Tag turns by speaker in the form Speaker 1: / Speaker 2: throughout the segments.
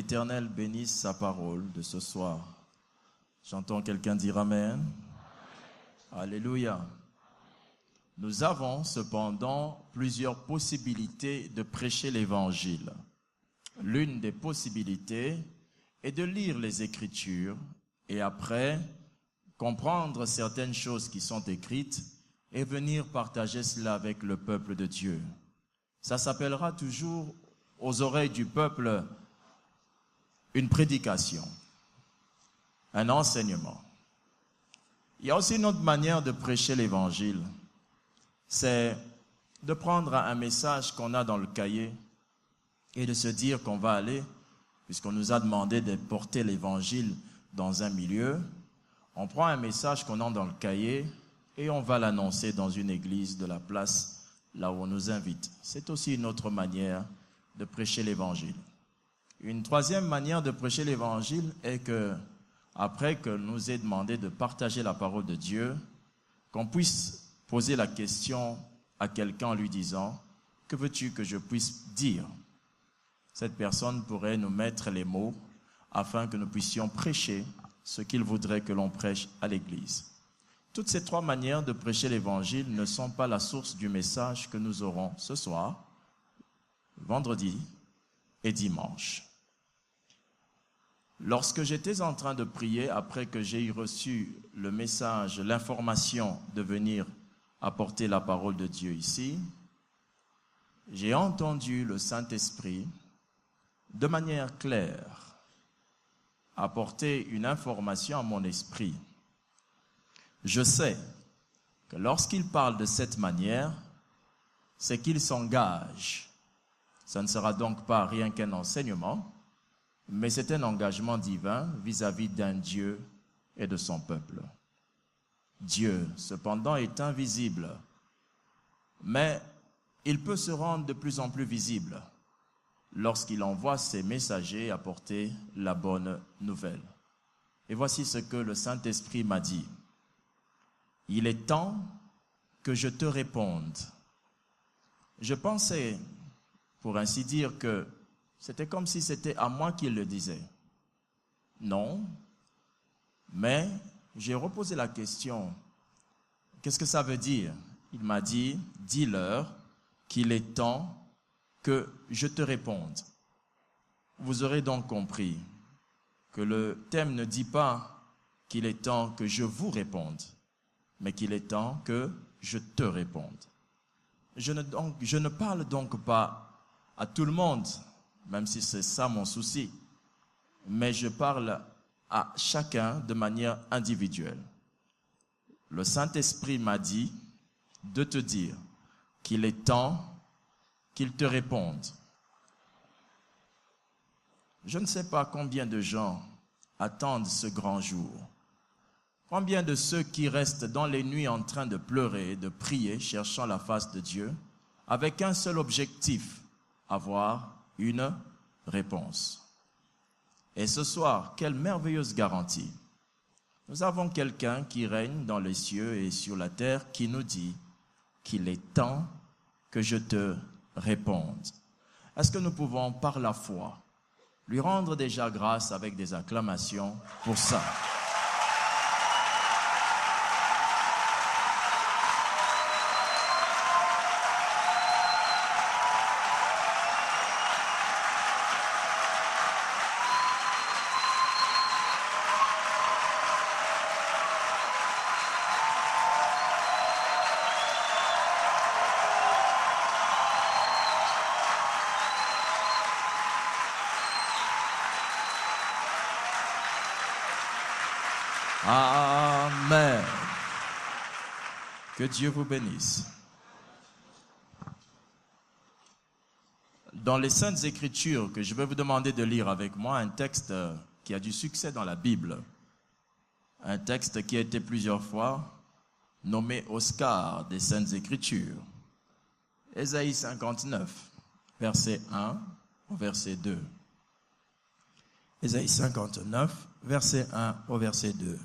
Speaker 1: l'Éternel bénisse sa parole de ce soir. J'entends quelqu'un dire Amen. Alléluia. Nous avons cependant plusieurs possibilités de prêcher l'Évangile. L'une des possibilités est de lire les Écritures et après comprendre certaines choses qui sont écrites et venir partager cela avec le peuple de Dieu. Ça s'appellera toujours aux oreilles du peuple une prédication, un enseignement. Il y a aussi une autre manière de prêcher l'Évangile, c'est de prendre un message qu'on a dans le cahier et de se dire qu'on va aller, puisqu'on nous a demandé de porter l'Évangile dans un milieu, on prend un message qu'on a dans le cahier et on va l'annoncer dans une église de la place, là où on nous invite. C'est aussi une autre manière de prêcher l'Évangile. Une troisième manière de prêcher l'Évangile est que, après que nous ait demandé de partager la parole de Dieu, qu'on puisse poser la question à quelqu'un en lui disant « Que veux-tu que je puisse dire ?» Cette personne pourrait nous mettre les mots afin que nous puissions prêcher ce qu'il voudrait que l'on prêche à l'Église. Toutes ces trois manières de prêcher l'Évangile ne sont pas la source du message que nous aurons ce soir, vendredi et dimanche. Lorsque j'étais en train de prier, après que j'ai reçu le message, l'information de venir apporter la parole de Dieu ici, j'ai entendu le Saint-Esprit de manière claire apporter une information à mon esprit. Je sais que lorsqu'il parle de cette manière, c'est qu'il s'engage. Ça ne sera donc pas rien qu'un enseignement, mais c'est un engagement divin vis-à-vis d'un Dieu et de son peuple. Dieu, cependant, est invisible, mais il peut se rendre de plus en plus visible lorsqu'il envoie ses messagers apporter la bonne nouvelle. Et voici ce que le Saint-Esprit m'a dit. Il est temps que je te réponde. Je pensais, pour ainsi dire, que c'était comme si c'était à moi qu'il le disait. Non, mais j'ai reposé la question. Qu'est-ce que ça veut dire? Il m'a dit, dis-leur qu'il est temps que je te réponde. Vous aurez donc compris que le thème ne dit pas qu'il est temps que je vous réponde, mais qu'il est temps que je te réponde. Je ne parle donc pas à tout le monde, même si c'est ça mon souci, mais je parle à chacun de manière individuelle. Le Saint-Esprit m'a dit de te dire qu'il est temps qu'il te réponde. Je ne sais pas combien de gens attendent ce grand jour. Combien de ceux qui restent dans les nuits en train de pleurer, de prier, cherchant la face de Dieu, avec un seul objectif, avoir une réponse. Et ce soir, quelle merveilleuse garantie. Nous avons quelqu'un qui règne dans les cieux et sur la terre qui nous dit qu'il est temps que je te réponde. Est-ce que nous pouvons, par la foi, lui rendre déjà grâce avec des acclamations pour ça? Amen. Que Dieu vous bénisse. Dans les Saintes Écritures que je vais vous demander de lire avec moi, un texte qui a du succès dans la Bible, un texte qui a été plusieurs fois nommé Oscar des Saintes Écritures. Ésaïe 59, verset 1 au verset 2. Ésaïe 59, verset 1 au verset 2.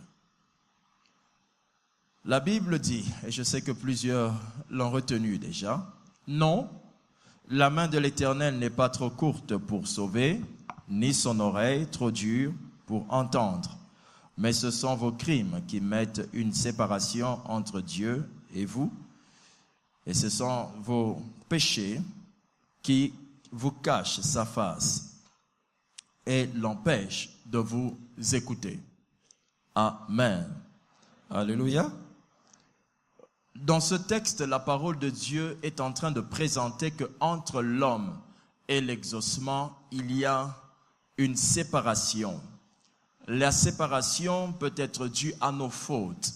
Speaker 1: La Bible dit, et je sais que plusieurs l'ont retenu déjà, non, la main de l'Éternel n'est pas trop courte pour sauver, ni son oreille trop dure pour entendre. Mais ce sont vos crimes qui mettent une séparation entre Dieu et vous, et ce sont vos péchés qui vous cachent sa face et l'empêchent de vous écouter. Amen. Alléluia. Dans ce texte, la parole de Dieu est en train de présenter qu'entre l'homme et l'exaucement, il y a une séparation. La séparation peut être due à nos fautes,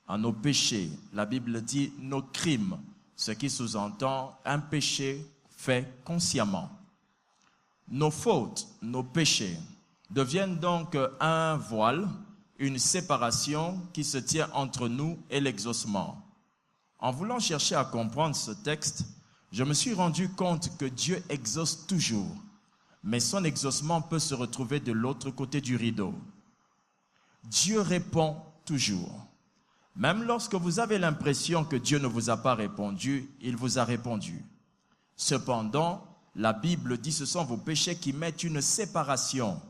Speaker 1: à nos péchés. La Bible dit nos crimes, ce qui sous-entend un péché fait consciemment. Nos fautes, nos péchés deviennent donc un voile, une séparation qui se tient entre nous et l'exaucement. En voulant chercher à comprendre ce texte, je me suis rendu compte que Dieu exauce toujours, mais son exaucement peut se retrouver de l'autre côté du rideau. Dieu répond toujours. Même lorsque vous avez l'impression que Dieu ne vous a pas répondu, il vous a répondu. Cependant, la Bible dit que ce sont vos péchés qui mettent une séparation,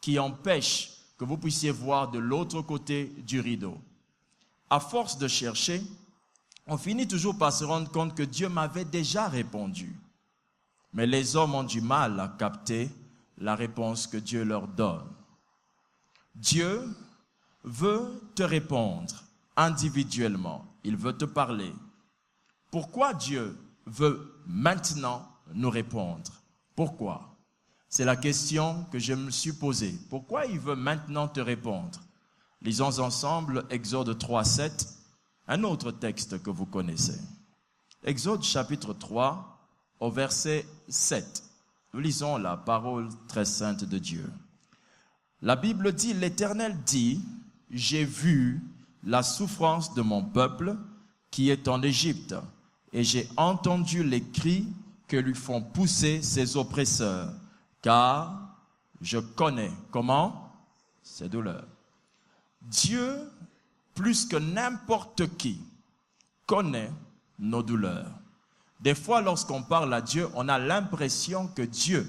Speaker 1: qui empêchent que vous puissiez voir de l'autre côté du rideau. À force de chercher, on finit toujours par se rendre compte que Dieu m'avait déjà répondu. Mais les hommes ont du mal à capter la réponse que Dieu leur donne. Dieu veut te répondre individuellement. Il veut te parler. Pourquoi Dieu veut maintenant nous répondre? Pourquoi? C'est la question que je me suis posée. Pourquoi il veut maintenant te répondre? Lisons ensemble Exode 3, 7, un autre texte que vous connaissez. Exode chapitre 3, au verset 7. Nous lisons la parole très sainte de Dieu. La Bible dit, l'Éternel dit, « J'ai vu la souffrance de mon peuple qui est en Égypte, et j'ai entendu les cris que lui font pousser ses oppresseurs, car je connais, comment? Ses douleurs. » Dieu, plus que n'importe qui, connaît nos douleurs. Des fois, lorsqu'on parle à Dieu, on a l'impression que Dieu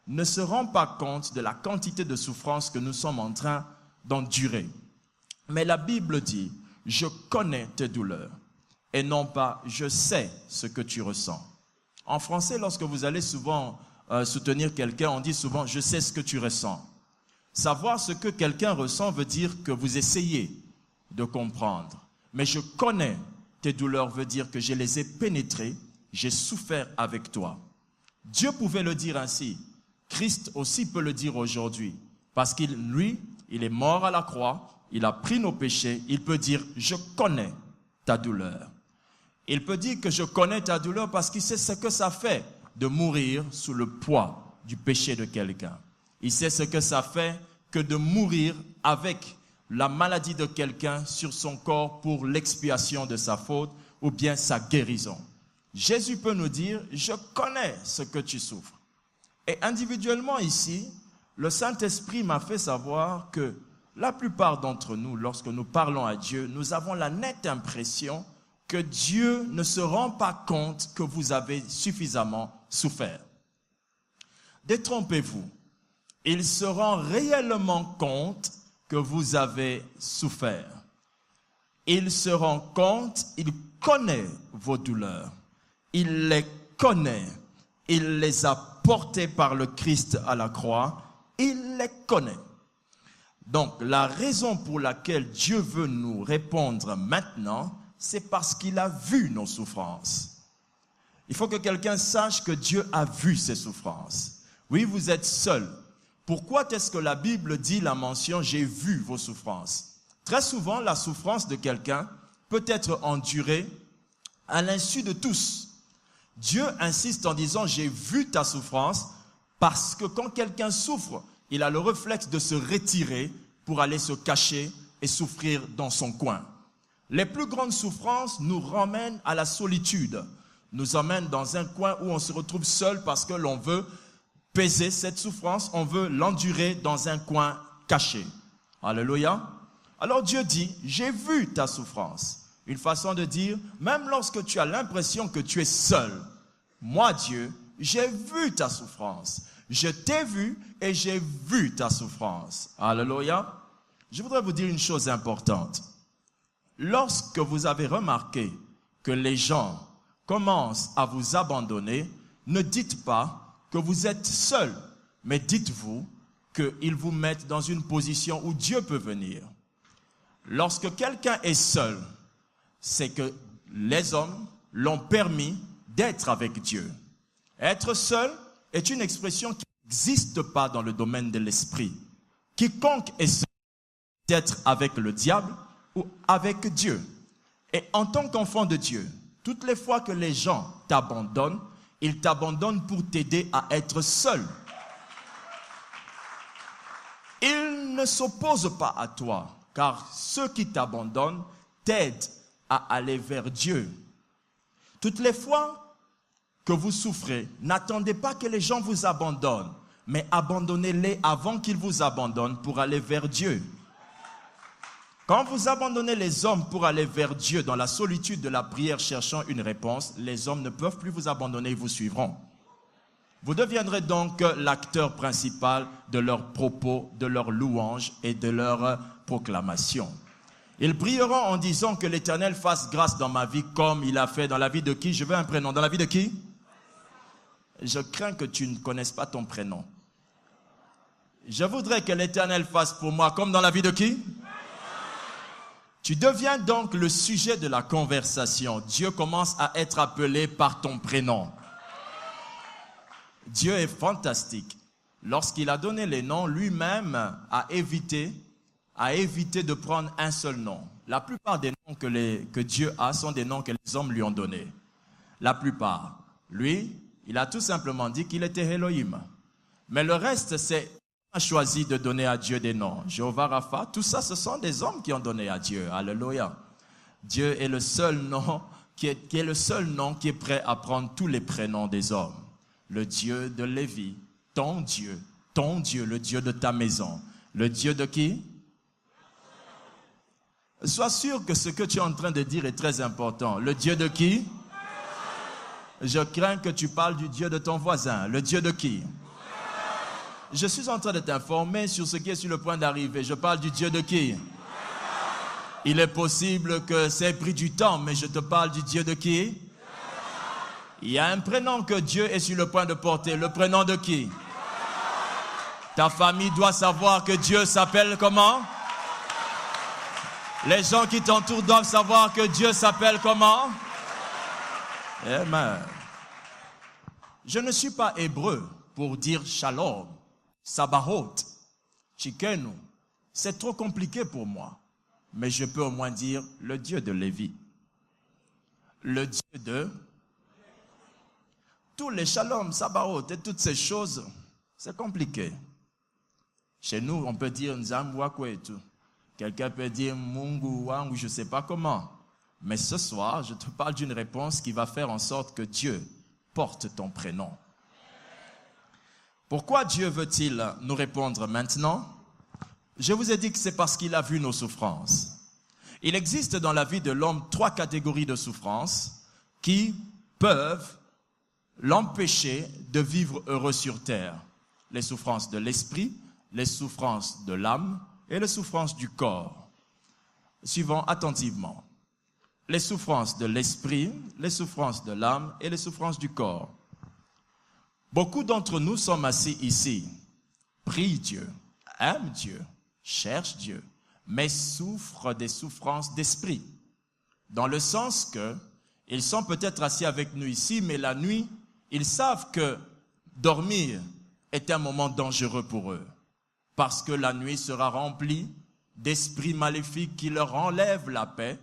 Speaker 1: ne se rend pas compte de la quantité de souffrance que nous sommes en train d'endurer. Mais la Bible dit, je connais tes douleurs, et non pas je sais ce que tu ressens. En français, lorsque vous allez souvent soutenir quelqu'un, on dit souvent, je sais ce que tu ressens. Savoir ce que quelqu'un ressent veut dire que vous essayez de comprendre. Mais je connais tes douleurs veut dire que je les ai pénétrées, j'ai souffert avec toi. Dieu pouvait le dire ainsi. Christ aussi peut le dire aujourd'hui. Parce qu'il, lui, il est mort à la croix, il a pris nos péchés, il peut dire, je connais ta douleur. Il peut dire que je connais ta douleur parce qu'il sait ce que ça fait de mourir sous le poids du péché de quelqu'un. Il sait ce que ça fait que de mourir avec la maladie de quelqu'un sur son corps pour l'expiation de sa faute ou bien sa guérison. Jésus peut nous dire, je connais ce que tu souffres. Et individuellement ici, le Saint-Esprit m'a fait savoir que la plupart d'entre nous, lorsque nous parlons à Dieu, nous avons la nette impression que Dieu ne se rend pas compte que vous avez suffisamment souffert. Détrompez-vous. Il se rend réellement compte que vous avez souffert. Il se rend compte, il connaît vos douleurs. Il les connaît. Il les a portées par le Christ à la croix. Il les connaît. Donc, la raison pour laquelle Dieu veut nous répondre maintenant, c'est parce qu'il a vu nos souffrances. Il faut que quelqu'un sache que Dieu a vu ses souffrances. Oui, vous êtes seul. Pourquoi est-ce que la Bible dit la mention « j'ai vu vos souffrances » ? Très souvent, la souffrance de quelqu'un peut être endurée à l'insu de tous. Dieu insiste en disant « j'ai vu ta souffrance » parce que quand quelqu'un souffre, il a le réflexe de se retirer pour aller se cacher et souffrir dans son coin. Les plus grandes souffrances nous ramènent à la solitude, nous emmènent dans un coin où on se retrouve seul parce que l'on veut peser cette souffrance, on veut l'endurer dans un coin caché. Alléluia. Alors Dieu dit, j'ai vu ta souffrance. Une façon de dire, même lorsque tu as l'impression que tu es seul, moi Dieu, j'ai vu ta souffrance. Je t'ai vu et j'ai vu ta souffrance. Alléluia. Je voudrais vous dire une chose importante. Lorsque vous avez remarqué que les gens commencent à vous abandonner, ne dites pas que vous êtes seul, mais dites-vous qu'ils vous mettent dans une position où Dieu peut venir. Lorsque quelqu'un est seul, c'est que les hommes l'ont permis d'être avec Dieu. Être seul est une expression qui n'existe pas dans le domaine de l'esprit. Quiconque est seul, d'être avec le diable ou avec Dieu. Et en tant qu'enfant de Dieu, toutes les fois que les gens t'abandonnent, ils t'abandonnent pour t'aider à être seul. Ils ne s'opposent pas à toi, car ceux qui t'abandonnent t'aident à aller vers Dieu. Toutes les fois que vous souffrez, n'attendez pas que les gens vous abandonnent, mais abandonnez-les avant qu'ils vous abandonnent pour aller vers Dieu. Quand vous abandonnez les hommes pour aller vers Dieu dans la solitude de la prière cherchant une réponse, les hommes ne peuvent plus vous abandonner, ils vous suivront. Vous deviendrez donc l'acteur principal de leurs propos, de leurs louanges et de leurs proclamations. Ils prieront en disant que l'Éternel fasse grâce dans ma vie comme il a fait dans la vie de qui? Je veux un prénom. Dans la vie de qui? Je crains que tu ne connaisses pas ton prénom. Je voudrais que l'Éternel fasse pour moi comme dans la vie de qui? Tu deviens donc le sujet de la conversation. Dieu commence à être appelé par ton prénom. Dieu est fantastique. Lorsqu'il a donné les noms, lui-même a évité de prendre un seul nom. La plupart des noms que Dieu a sont des noms que les hommes lui ont donnés. La plupart. Lui, il a tout simplement dit qu'il était Elohim. Mais le reste, c'est a choisi de donner à Dieu des noms. Jéhovah Rapha, tout ça, ce sont des hommes qui ont donné à Dieu. Alléluia. Dieu est le seul nom qui est le seul nom qui est prêt à prendre tous les prénoms des hommes. Le Dieu de Lévi, ton Dieu, le Dieu de ta maison. Le Dieu de qui? Sois sûr que ce que tu es en train de dire est très important. Le Dieu de qui? Je crains que tu parles du Dieu de ton voisin. Le Dieu de qui? Je suis en train de t'informer sur ce qui est sur le point d'arriver. Je parle du Dieu de qui? Il est possible que ça ait pris du temps, mais je te parle du Dieu de qui? Il y a un prénom que Dieu est sur le point de porter. Le prénom de qui? Ta famille doit savoir que Dieu s'appelle comment? Les gens qui t'entourent doivent savoir que Dieu s'appelle comment? Amen. Je ne suis pas hébreu pour dire shalom, sabaoth, chikenu. C'est trop compliqué pour moi. Mais je peux au moins dire le Dieu de Lévi. Le Dieu de... Tous les shalom, sabaoth et toutes ces choses, c'est compliqué. Chez nous, on peut dire Nzamwakwe et tout. Quelqu'un peut dire Mungu Wangu, je ne sais pas comment. Mais ce soir, je te parle d'une réponse qui va faire en sorte que Dieu porte ton prénom. Pourquoi Dieu veut-il nous répondre maintenant? Je vous ai dit que c'est parce qu'il a vu nos souffrances. Il existe dans la vie de l'homme 3 catégories de souffrances qui peuvent l'empêcher de vivre heureux sur terre. Les souffrances de l'esprit, les souffrances de l'âme et les souffrances du corps. Suivons attentivement. Les souffrances de l'esprit, les souffrances de l'âme et les souffrances du corps. Beaucoup d'entre nous sommes assis ici, prient Dieu, aiment Dieu, cherchent Dieu, mais souffrent des souffrances d'esprit. Dans le sens que ils sont peut-être assis avec nous ici, mais la nuit, ils savent que dormir est un moment dangereux pour eux. Parce que la nuit sera remplie d'esprits maléfiques qui leur enlèvent la paix,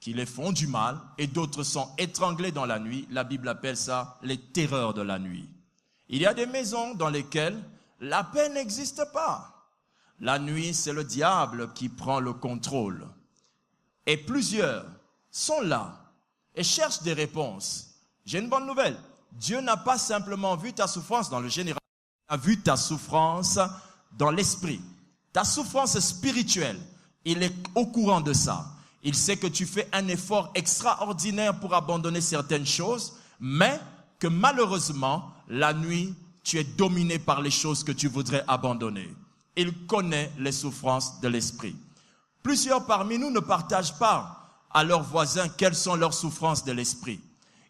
Speaker 1: qui les font du mal, et d'autres sont étranglés dans la nuit. La Bible appelle ça les terreurs de la nuit. Il y a des maisons dans lesquelles la paix n'existe pas. La nuit, c'est le diable qui prend le contrôle. Et plusieurs sont là et cherchent des réponses. J'ai une bonne nouvelle. Dieu n'a pas simplement vu ta souffrance dans le général, il a vu ta souffrance dans l'esprit. Ta souffrance spirituelle, il est au courant de ça. Il sait que tu fais un effort extraordinaire pour abandonner certaines choses, mais que malheureusement, la nuit, tu es dominé par les choses que tu voudrais abandonner. Il connaît les souffrances de l'esprit. Plusieurs parmi nous ne partagent pas à leurs voisins quelles sont leurs souffrances de l'esprit.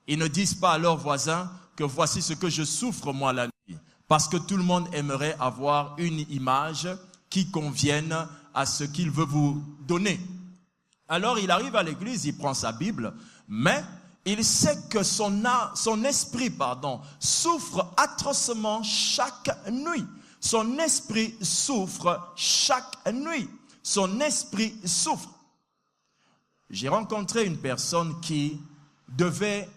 Speaker 1: Ils ne disent pas à leurs voisins que voici ce que je souffre moi la nuit. Parce que tout le monde aimerait avoir une image qui convienne à ce qu'il veut vous donner. Alors il arrive à l'église, il prend sa Bible, mais il sait que son esprit souffre atrocement chaque nuit. Son esprit souffre chaque nuit. Son esprit souffre. J'ai rencontré une personne qui devait,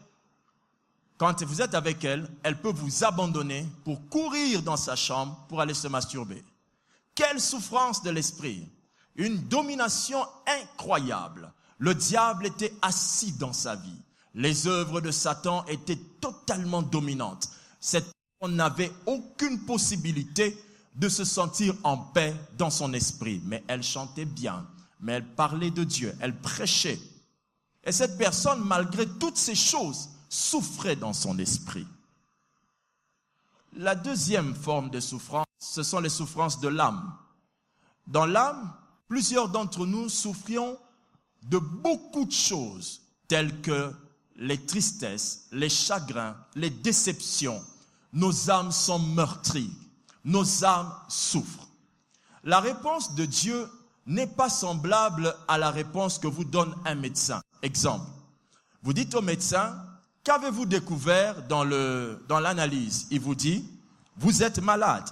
Speaker 1: quand vous êtes avec elle, elle peut vous abandonner pour courir dans sa chambre pour aller se masturber. Quelle souffrance de l'esprit! Une domination incroyable. Le diable était assis dans sa vie. Les œuvres de Satan étaient totalement dominantes. Cette personne n'avait aucune possibilité de se sentir en paix dans son esprit. Mais elle chantait bien, mais elle parlait de Dieu, elle prêchait. Et cette personne, malgré toutes ces choses, souffrait dans son esprit. La deuxième forme de souffrance, ce sont les souffrances de l'âme. Dans l'âme, plusieurs d'entre nous souffrions de beaucoup de choses, telles que les tristesses, les chagrins, les déceptions. Nos âmes sont meurtries, nos âmes souffrent. La réponse de Dieu n'est pas semblable à la réponse que vous donne un médecin. Exemple, vous dites au médecin, qu'avez-vous découvert dans l'analyse? Il vous dit, vous êtes malade.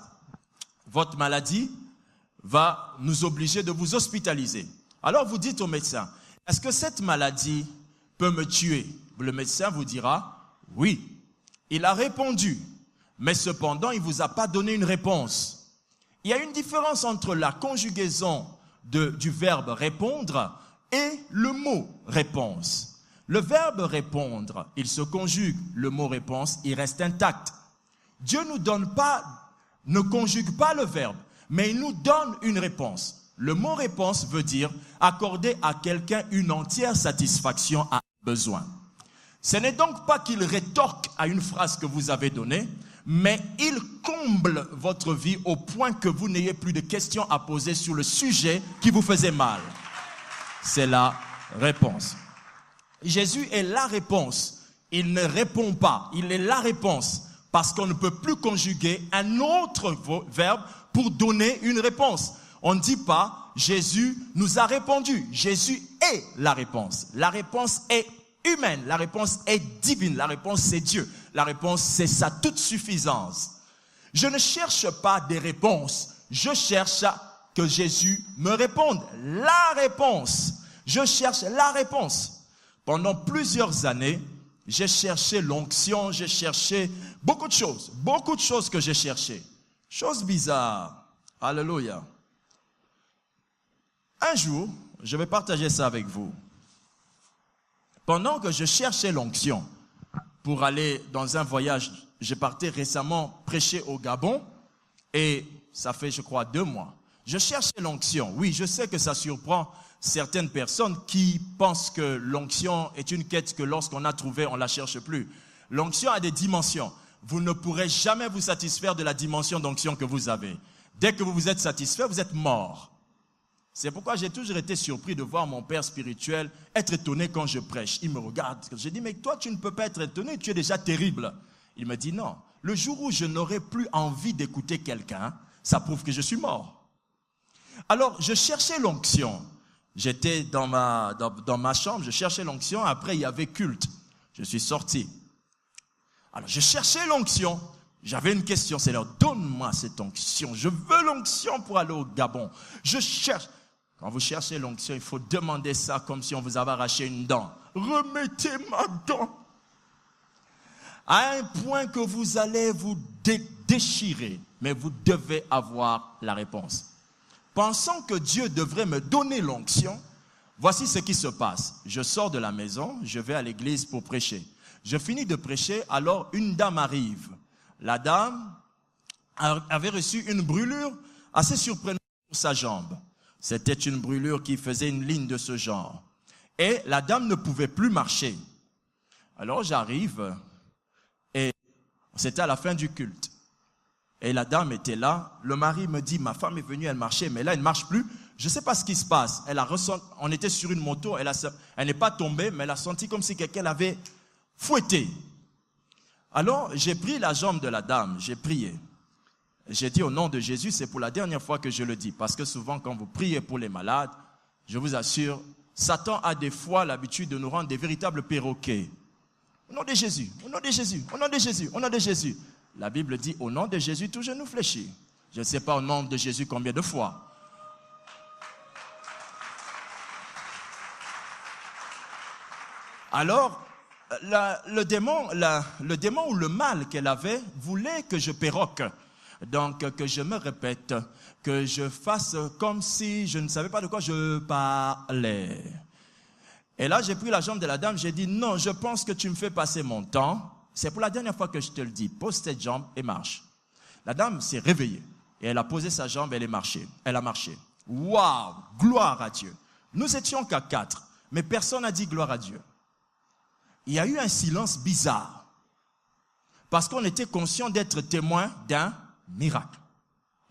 Speaker 1: Votre maladie va nous obliger de vous hospitaliser. Alors vous dites au médecin, est-ce que cette maladie peut me tuer? Le médecin vous dira, oui. Il a répondu, mais cependant, il ne vous a pas donné une réponse. Il y a une différence entre la conjugaison du verbe répondre et le mot réponse. Le verbe répondre, il se conjugue, le mot réponse, il reste intact. Dieu ne conjugue pas le verbe, mais il nous donne une réponse. Le mot réponse veut dire accorder à quelqu'un une entière satisfaction à un besoin. Ce n'est donc pas qu'il rétorque à une phrase que vous avez donnée, mais il comble votre vie au point que vous n'ayez plus de questions à poser sur le sujet qui vous faisait mal. C'est la réponse. Jésus est la réponse. Il ne répond pas, il est la réponse. Parce qu'on ne peut plus conjuguer un autre verbe pour donner une réponse. On ne dit pas, Jésus nous a répondu. Jésus est la réponse. La réponse est humaine, la réponse est divine, la réponse c'est Dieu. La réponse c'est sa toute suffisance. Je ne cherche pas des réponses, je cherche que Jésus me réponde. La réponse, je cherche la réponse. Pendant plusieurs années, j'ai cherché l'onction, j'ai cherché beaucoup de choses que j'ai cherchées. Chose bizarre, alléluia. Un jour, je vais partager ça avec vous. Pendant que je cherchais l'onction pour aller dans un voyage, je partais récemment prêcher au Gabon et ça fait, je crois, 2 mois. Je cherchais l'onction. Oui, je sais que ça surprend certaines personnes qui pensent que l'onction est une quête que lorsqu'on a trouvé, on ne la cherche plus. L'onction a des dimensions. Vous ne pourrez jamais vous satisfaire de la dimension d'onction que vous avez. Dès que vous vous êtes satisfait, vous êtes mort. C'est pourquoi j'ai toujours été surpris de voir mon père spirituel être étonné quand je prêche. Il me regarde. Je dis, mais toi, tu ne peux pas être étonné, tu es déjà terrible. Il me dit, non. Le jour où je n'aurai plus envie d'écouter quelqu'un, ça prouve que je suis mort. Alors, je cherchais l'onction. J'étais dans ma chambre, je cherchais l'onction. Après, il y avait culte. Je suis sorti. Alors, je cherchais l'onction. J'avais une question, c'est leur donne-moi cette onction. Je veux l'onction pour aller au Gabon. Je cherche. Quand vous cherchez l'onction, il faut demander ça comme si on vous avait arraché une dent. Remettez ma dent. À un point que vous allez vous déchirer, mais vous devez avoir la réponse. Pensant que Dieu devrait me donner l'onction, voici ce qui se passe. Je sors de la maison, je vais à l'église pour prêcher. Je finis de prêcher, alors une dame arrive. La dame avait reçu une brûlure assez surprenante sur sa jambe. C'était une brûlure qui faisait une ligne de ce genre. Et la dame ne pouvait plus marcher. Alors j'arrive et c'était à la fin du culte. Et la dame était là. Le mari me dit, ma femme est venue, elle marchait, mais là, elle ne marche plus. Je ne sais pas ce qui se passe. On était sur une moto, elle n'est pas tombée, mais elle a senti comme si quelqu'un l'avait fouettée. Alors, j'ai pris la jambe de la dame, j'ai prié. J'ai dit au nom de Jésus, c'est pour la dernière fois que je le dis. Parce que souvent, quand vous priez pour les malades, je vous assure, Satan a des fois l'habitude de nous rendre des véritables perroquets. Au nom de Jésus, au nom de Jésus, au nom de Jésus, au nom de Jésus. La Bible dit, au nom de Jésus, tout genou fléchit. Je ne sais pas au nom de Jésus combien de fois. Alors, le démon ou le mal qu'elle avait voulait que je perroque. Donc, que je me répète, que je fasse comme si je ne savais pas de quoi je parlais. Et là, j'ai pris la jambe de la dame, j'ai dit, non, je pense que tu me fais passer mon temps. C'est pour la dernière fois que je te le dis. Pose cette jambe et marche. La dame s'est réveillée et elle a posé sa jambe et elle a marché. Waouh, gloire à Dieu. Nous étions qu'à 4, mais personne n'a dit gloire à Dieu. Il y a eu un silence bizarre parce qu'on était conscient d'être témoin d'un miracle.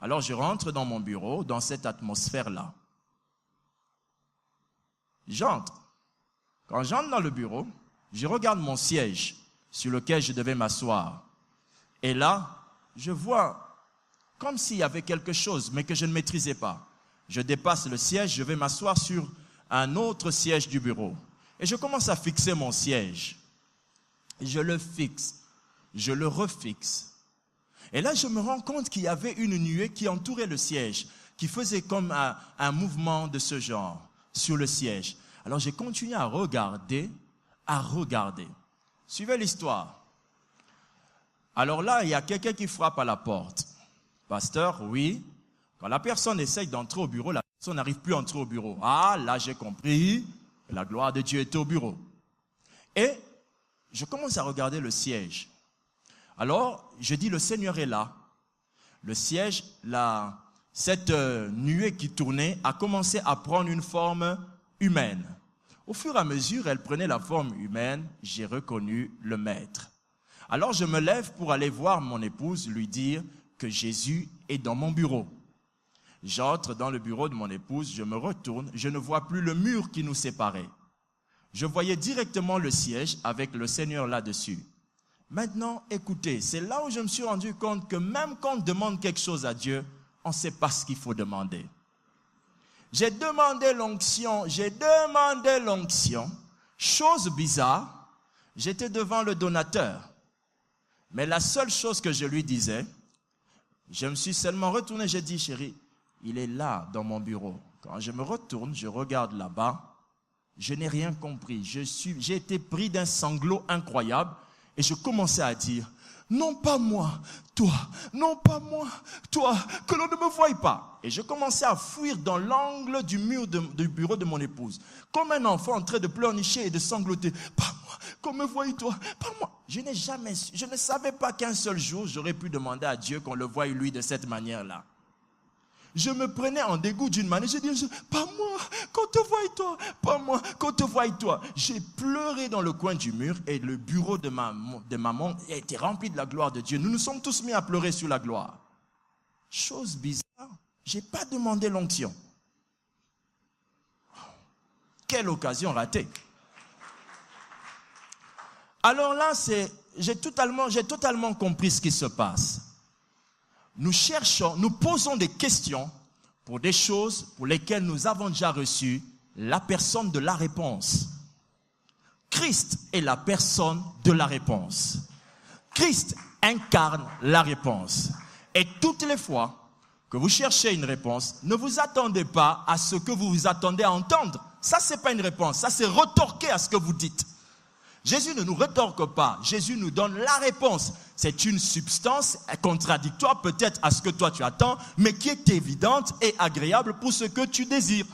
Speaker 1: Alors je rentre dans mon bureau, dans cette atmosphère-là. J'entre. Quand j'entre dans le bureau, je regarde mon siège sur lequel je devais m'asseoir. Et là, je vois comme s'il y avait quelque chose, mais que je ne maîtrisais pas. Je dépasse le siège, je vais m'asseoir sur un autre siège du bureau. Et je commence à fixer mon siège. Je le fixe, je le refixe. Et là, je me rends compte qu'il y avait une nuée qui entourait le siège, qui faisait comme un mouvement de ce genre sur le siège. Alors, j'ai continué à regarder. Suivez l'histoire. Alors là, il y a quelqu'un qui frappe à la porte. Pasteur, oui. Quand la personne essaye d'entrer au bureau, la personne n'arrive plus à entrer au bureau. Ah, là, j'ai compris que la gloire de Dieu était au bureau. Et je commence à regarder le siège. Alors, je dis, le Seigneur est là. Le siège, cette nuée qui tournait a commencé à prendre une forme humaine. Au fur et à mesure, elle prenait la forme humaine, j'ai reconnu le maître. Alors, je me lève pour aller voir mon épouse, lui dire que Jésus est dans mon bureau. J'entre dans le bureau de mon épouse, je me retourne, je ne vois plus le mur qui nous séparait. Je voyais directement le siège avec le Seigneur là-dessus. Maintenant, écoutez, c'est là où je me suis rendu compte que même quand on demande quelque chose à Dieu, on ne sait pas ce qu'il faut demander. J'ai demandé l'onction. Chose bizarre, j'étais devant le donateur. Mais la seule chose que je lui disais, je me suis seulement retourné, j'ai dit, chérie, il est là dans mon bureau. Quand je me retourne, je regarde là-bas, je n'ai rien compris. J'ai été pris d'un sanglot incroyable et je commençais à dire, non pas moi, toi, non pas moi, toi, que l'on ne me voie pas. Et je commençais à fuir dans l'angle du mur du bureau de mon épouse, comme un enfant en train de pleurnicher et de sangloter. Pas moi, qu'on me voie toi, pas moi. Je ne savais pas qu'un seul jour, j'aurais pu demander à Dieu qu'on le voie lui de cette manière-là. Je me prenais en dégoût d'une manière, je disais, pas moi, qu'on te voie toi, pas moi, qu'on te voie toi. J'ai pleuré dans le coin du mur et le bureau de maman a été rempli de la gloire de Dieu. Nous nous sommes tous mis à pleurer sur la gloire. Chose bizarre, je n'ai pas demandé l'onction. Quelle occasion ratée. Alors là, j'ai totalement compris ce qui se passe. Nous posons des questions pour des choses pour lesquelles nous avons déjà reçu la personne de la réponse. Christ est la personne de la réponse. Christ incarne la réponse. Et toutes les fois que vous cherchez une réponse, ne vous attendez pas à ce que vous vous attendez à entendre. Ça, ce n'est pas une réponse. Ça, c'est retorquer à ce que vous dites. Jésus ne nous rétorque pas. Jésus nous donne la réponse. C'est une substance contradictoire peut-être à ce que toi tu attends, mais qui est évidente et agréable pour ce que tu désires.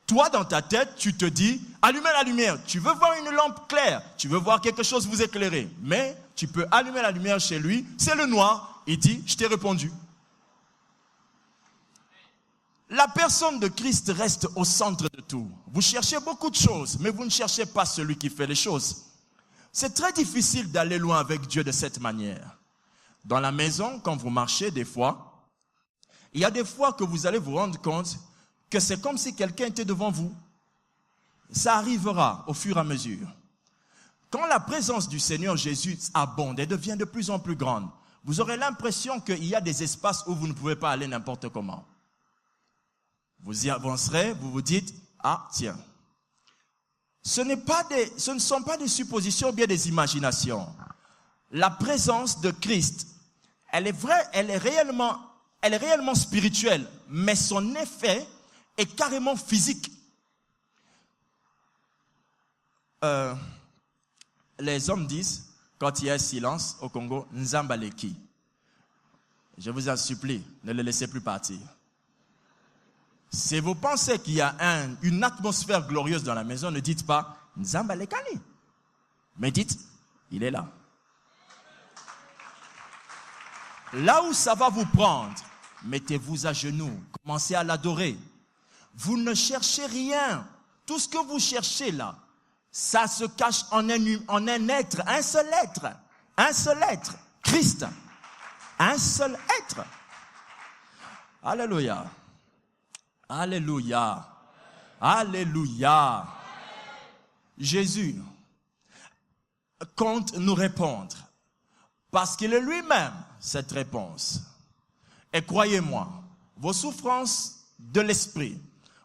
Speaker 1: Toi, dans ta tête, tu te dis, allumez la lumière. Tu veux voir une lampe claire. Tu veux voir quelque chose vous éclairer. Mais tu peux allumer la lumière chez lui. C'est le noir. Il dit, je t'ai répondu. La personne de Christ reste au centre de tout. Vous cherchez beaucoup de choses, mais vous ne cherchez pas celui qui fait les choses. C'est très difficile d'aller loin avec Dieu de cette manière. Dans la maison, quand vous marchez des fois, il y a des fois que vous allez vous rendre compte que c'est comme si quelqu'un était devant vous. Ça arrivera au fur et à mesure. Quand la présence du Seigneur Jésus abonde et devient de plus en plus grande, vous aurez l'impression qu'il y a des espaces où vous ne pouvez pas aller n'importe comment. Vous y avancerez, vous vous dites, ah tiens, ce ne sont pas des suppositions ou bien des imaginations. La présence de Christ, elle est vraie, elle est réellement spirituelle, mais son effet est carrément physique. Les hommes disent, quand il y a silence au Congo, Nzambaleki. Je vous en supplie, ne le laissez plus partir. Si vous pensez qu'il y a une atmosphère glorieuse dans la maison, ne dites pas Nzambalekani. Mais dites, il est là. Là où ça va vous prendre, mettez-vous à genoux, commencez à l'adorer. Vous ne cherchez rien. Tout ce que vous cherchez là, ça se cache en un être, un seul être, Christ, un seul être. Alléluia, alléluia, alléluia. Jésus compte nous répondre parce qu'il est lui-même cette réponse. Et croyez-moi, vos souffrances de l'esprit,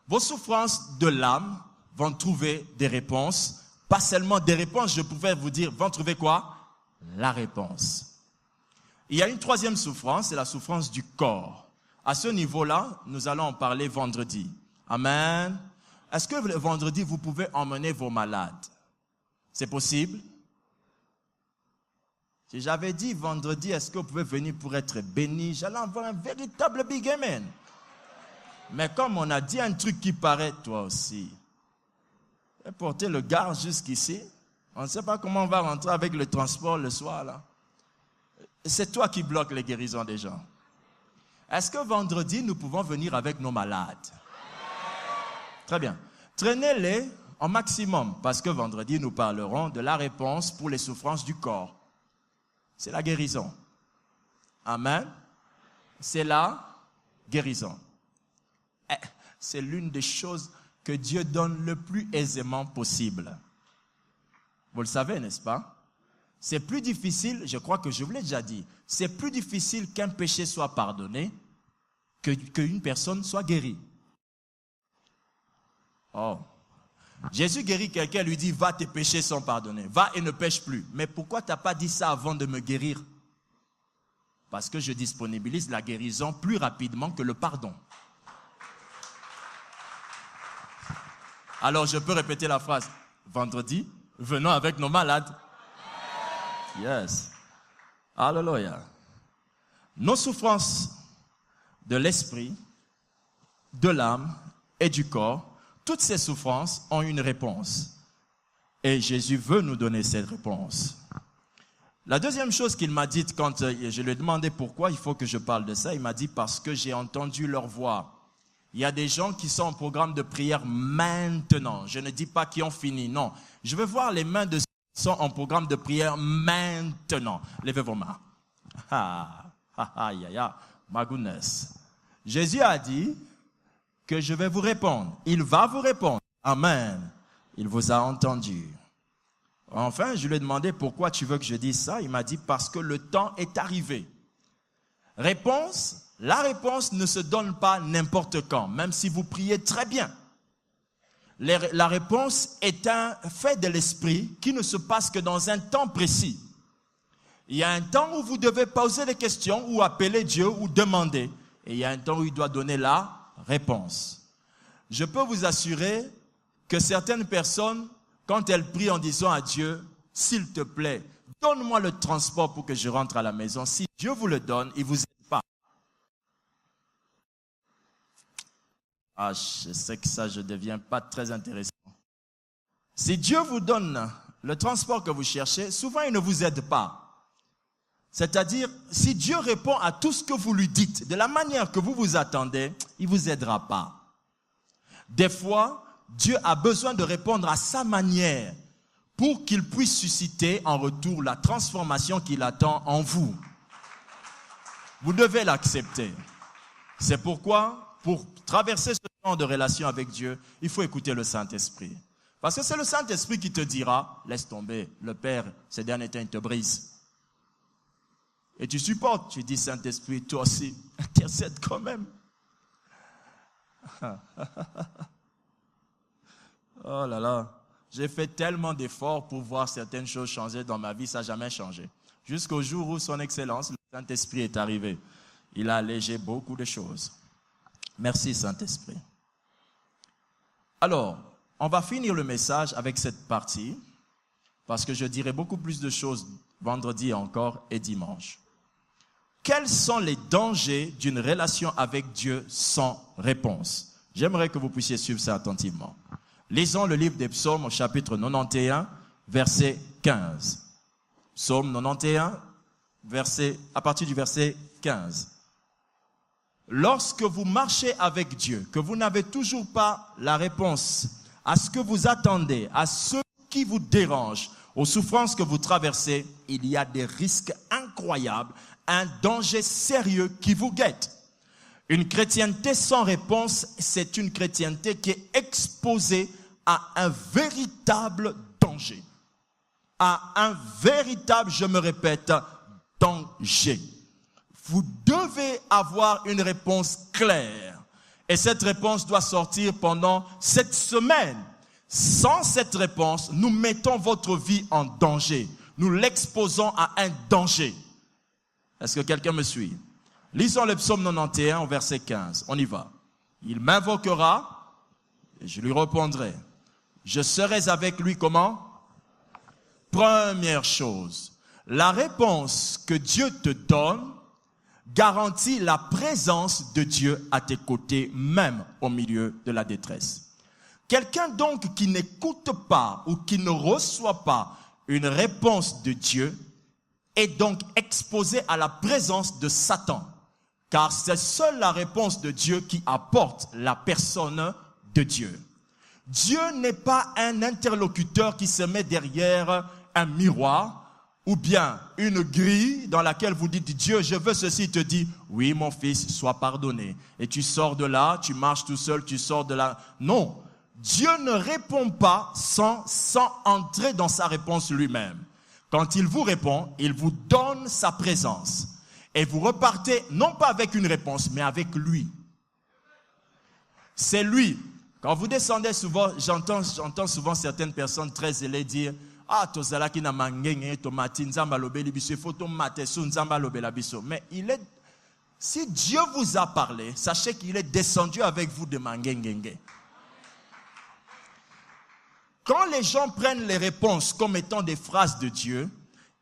Speaker 1: vos souffrances de l'âme vont trouver des réponses. Pas seulement des réponses, je pouvais vous dire, vont trouver quoi? La réponse. Il y a une troisième souffrance, c'est la souffrance du corps. À ce niveau-là, nous allons en parler vendredi. Amen. Est-ce que le vendredi, vous pouvez emmener vos malades? C'est possible? Si j'avais dit vendredi, est-ce que vous pouvez venir pour être béni? J'allais avoir un véritable big amen. Mais comme on a dit un truc qui paraît, toi aussi, et porter le gars jusqu'ici, on ne sait pas comment on va rentrer avec le transport le soir là. C'est toi qui bloques les guérisons des gens. Est-ce que vendredi, nous pouvons venir avec nos malades? Très bien. Traînez-les au maximum, parce que vendredi, nous parlerons de la réponse pour les souffrances du corps. C'est la guérison. Amen. C'est la guérison. C'est l'une des choses que Dieu donne le plus aisément possible. Vous le savez, n'est-ce pas? C'est plus difficile, je crois que je vous l'ai déjà dit, c'est plus difficile qu'un péché soit pardonné qu'une personne soit guérie. Oh. Jésus guérit quelqu'un, lui dit, va, tes péchés sont pardonnés. Va et ne pêche plus. Mais pourquoi tu n'as pas dit ça avant de me guérir? Parce que je disponibilise la guérison plus rapidement que le pardon. Alors je peux répéter la phrase. Vendredi, venons avec nos malades. Yes. Alléluia. Nos souffrances de l'esprit, de l'âme et du corps, toutes ces souffrances ont une réponse. Et Jésus veut nous donner cette réponse. La deuxième chose qu'il m'a dite quand je lui ai demandé pourquoi il faut que je parle de ça, il m'a dit parce que j'ai entendu leur voix. Il y a des gens qui sont en programme de prière maintenant. Je ne dis pas qui ont fini, non. Je veux voir les mains de ceux qui sont en programme de prière maintenant. Levez vos mains. My goodness. Jésus a dit que je vais vous répondre. Il va vous répondre. Amen. Il vous a entendu. Enfin, je lui ai demandé pourquoi tu veux que je dise ça. Il m'a dit parce que le temps est arrivé. Réponse. La réponse ne se donne pas n'importe quand, même si vous priez très bien. La réponse est un fait de l'esprit qui ne se passe que dans un temps précis. Il y a un temps où vous devez poser des questions ou appeler Dieu ou demander. Et il y a un temps où il doit donner la réponse. Je peux vous assurer que certaines personnes, quand elles prient en disant à Dieu, s'il te plaît, donne-moi le transport pour que je rentre à la maison. Si Dieu vous le donne, il vous aide pas. Ah, je sais que ça, je ne deviens pas très intéressant. Si Dieu vous donne le transport que vous cherchez, souvent il ne vous aide pas. C'est-à-dire, si Dieu répond à tout ce que vous lui dites, de la manière que vous vous attendez, il ne vous aidera pas. Des fois, Dieu a besoin de répondre à sa manière pour qu'il puisse susciter en retour la transformation qu'il attend en vous. Vous devez l'accepter. C'est pourquoi, pour traverser ce genre de relation avec Dieu, il faut écouter le Saint-Esprit. Parce que c'est le Saint-Esprit qui te dira, laisse tomber, le Père, ces derniers temps, il te brise. Et tu supportes, tu dis, Saint-Esprit, toi aussi, intercède quand même. Oh là là, j'ai fait tellement d'efforts pour voir certaines choses changer dans ma vie, ça n'a jamais changé. Jusqu'au jour où son Excellence, le Saint-Esprit est arrivé. Il a allégé beaucoup de choses. Merci Saint-Esprit. Alors, on va finir le message avec cette partie, parce que je dirai beaucoup plus de choses vendredi encore et dimanche. Quels sont les dangers d'une relation avec Dieu sans réponse? J'aimerais que vous puissiez suivre ça attentivement. Lisons le livre des Psaumes au chapitre 91, verset 15. Psaume 91, à partir du verset 15. Lorsque vous marchez avec Dieu, que vous n'avez toujours pas la réponse à ce que vous attendez, à ce qui vous dérange, aux souffrances que vous traversez, il y a des risques incroyables, un danger sérieux qui vous guette. Une chrétienté sans réponse, c'est une chrétienté qui est exposée à un véritable danger. À un véritable, je me répète, danger. Vous devez avoir une réponse claire. Et cette réponse doit sortir pendant cette semaine. Sans cette réponse, nous mettons votre vie en danger. Nous l'exposons à un danger. Est-ce que quelqu'un me suit? Lisons le psaume 91 au verset 15. On y va. Il m'invoquera et je lui répondrai. Je serai avec lui comment? Première chose, la réponse que Dieu te donne garantit la présence de Dieu à tes côtés, même au milieu de la détresse. Quelqu'un donc qui n'écoute pas ou qui ne reçoit pas une réponse de Dieu est donc exposé à la présence de Satan. Car c'est seule la réponse de Dieu qui apporte la personne de Dieu. Dieu n'est pas un interlocuteur qui se met derrière un miroir ou bien une grille dans laquelle vous dites Dieu, je veux ceci, il te dit oui mon fils, sois pardonné. Et tu sors de là, tu marches tout seul, tu sors de là. Non, Dieu ne répond pas sans entrer dans sa réponse lui-même. Quand il vous répond, il vous donne sa présence. Et vous repartez non pas avec une réponse, mais avec lui. C'est lui. Quand vous descendez souvent, j'entends souvent certaines personnes très zélées dire ah, tozalaki na mangenge tomati nzamba lobeli biso, il faut tomate sou nzamba lobela biso. Mais si Dieu vous a parlé, sachez qu'il est descendu avec vous de mangenge. Quand les gens prennent les réponses comme étant des phrases de Dieu,